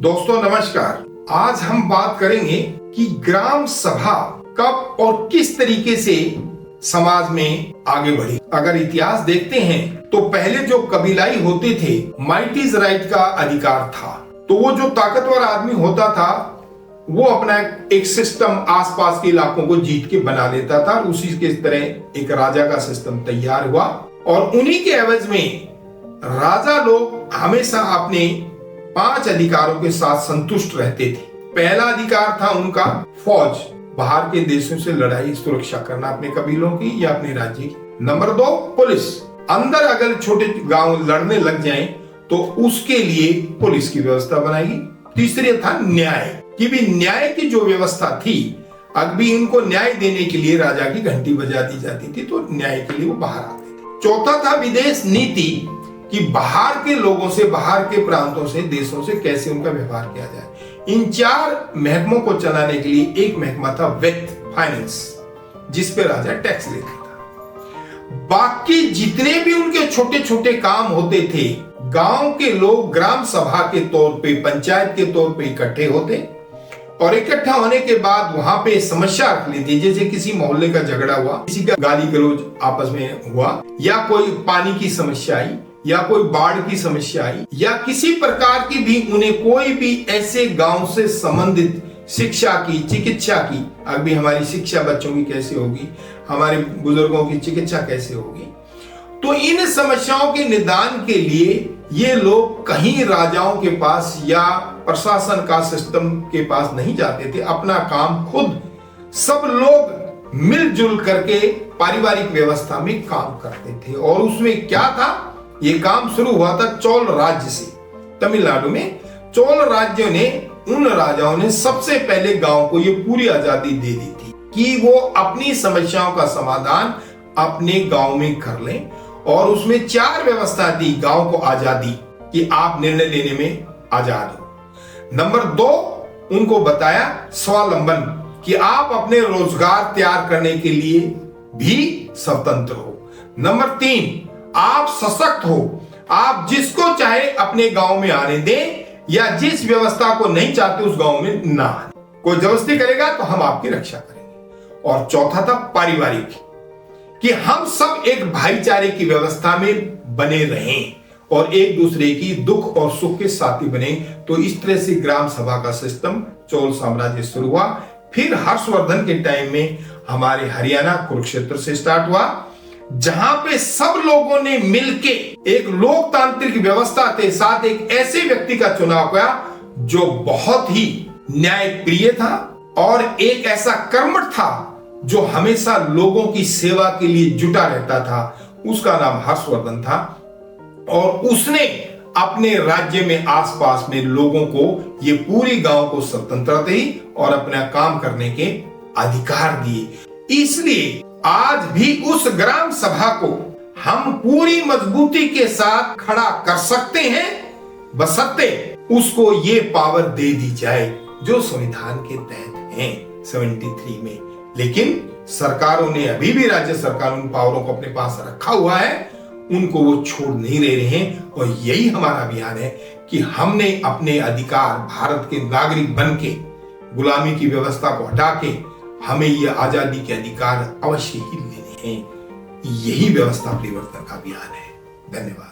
दोस्तों नमस्कार। आज हम बात करेंगे कि ग्राम सभा कब और किस तरीके से समाज में आगे बढ़ी। अगर इतिहास देखते हैं तो पहले जो कबीलाई होते थे, माइट इज राइट का अधिकार था। तो वो जो ताकतवर आदमी होता था वो अपना एक सिस्टम आसपास के इलाकों को जीत के बना लेता था। उसी के तरह एक राजा का सिस्टम तैयार हुआ और उन्हीं के एवज में राजा लोग हमेशा अपने 5 अधिकारों के साथ संतुष्ट रहते थे। पहला अधिकार था उनका फौज, बाहर के देशों से लड़ाई सुरक्षा करना अपने कबीलों की या अपने राज्य की। नंबर 2 पुलिस, अंदर अगर छोटे गांव लड़ने लग जाएं तो उसके लिए पुलिस की व्यवस्था बनाएगी। तीसरे था न्याय, कि भी न्याय की जो व्यवस्था थी, अभी इनको न्याय देने के लिए राजा की घंटी बजा दी जाती थी तो न्याय के लिए वो बाहर आते थे। चौथा था विदेश नीति, कि बाहर के लोगों से, बाहर के प्रांतों से, देशों से कैसे उनका व्यवहार किया जाए। इन 4 महकमों को चलाने के लिए एक महकमा था वित्त, फाइनेंस, जिस पे राजा टैक्स लेता था। बाकी जितने भी उनके छोटे छोटे काम होते थे, गांव के लोग ग्राम सभा के तौर पे, पंचायत के तौर पे इकट्ठे होते और इकट्ठा होने के बाद वहां पे समस्या रख लेती। जैसे किसी मोहल्ले का झगड़ा हुआ, किसी का गाली गलौज आपस में हुआ, या कोई पानी की समस्या आई, या कोई बाढ़ की समस्या आई, या किसी प्रकार की भी उन्हें कोई भी ऐसे गांव से संबंधित शिक्षा की, चिकित्सा की, अभी हमारी शिक्षा बच्चों की कैसे होगी, हमारे बुजुर्गों की चिकित्सा कैसे होगी, तो इन समस्याओं के निदान के लिए ये लोग कहीं राजाओं के पास या प्रशासन का सिस्टम के पास नहीं जाते थे। अपना काम खुद सब लोग मिलजुल करके पारिवारिक व्यवस्था में काम करते थे। और उसमें क्या था, ये काम शुरू हुआ था चोल राज्य से। तमिलनाडु में चोल राज्य ने, उन राजाओं ने सबसे पहले गांव को ये पूरी आजादी दे दी थी कि वो अपनी समस्याओं का समाधान अपने गांव में कर लें। और उसमें 4 व्यवस्था थी गांव को आजादी, कि आप निर्णय लेने में आजाद हो। नंबर 2 उनको बताया स्वावलंबन, कि आप अपने रोजगार तैयार करने के लिए भी स्वतंत्र हो। नंबर 3 आप सशक्त हो, आप जिसको चाहे अपने गांव में आने दें, या जिस व्यवस्था को नहीं चाहते उस गांव में ना आने। कोई जबरदस्ती करेगा तो हम आपकी रक्षा करेंगे। और चौथा था पारिवारिक, कि हम सब एक भाईचारे की व्यवस्था में बने रहें और एक दूसरे की दुख और सुख के साथी बने। तो इस तरह से ग्राम सभा का सिस्टम चोल साम्राज्य शुरू हुआ। फिर हर्षवर्धन के टाइम में हमारे हरियाणा कुरुक्षेत्र से स्टार्ट हुआ, जहां पे सब लोगों ने मिलके एक लोकतांत्रिक व्यवस्था के साथ एक ऐसे व्यक्ति का चुनाव किया जो बहुत ही न्यायप्रिय था और एक ऐसा कर्मठ था जो हमेशा लोगों की सेवा के लिए जुटा रहता था। उसका नाम हर्षवर्धन था और उसने अपने राज्य में आसपास में लोगों को, ये पूरी गांव को स्वतंत्रता दी और अपना काम करने के अधिकार दिए। इसलिए आज भी उस ग्राम सभा को हम पूरी मजबूती के साथ खड़ा कर सकते हैं, बशर्ते उसको ये पावर दे दी जाए जो संविधान के तहत है 73 में। लेकिन सरकारों ने, अभी भी राज्य सरकार उन पावरों को अपने पास रखा हुआ है, उनको वो छोड़ नहीं रहे हैं। और यही हमारा अभियान है कि हमने अपने अधिकार, भारत के नागरिक बन के गुलामी की व्यवस्था को हटा के हमें ये आजादी के अधिकार अवश्य ही लेने हैं। यही व्यवस्था परिवर्तन का अभियान है। धन्यवाद।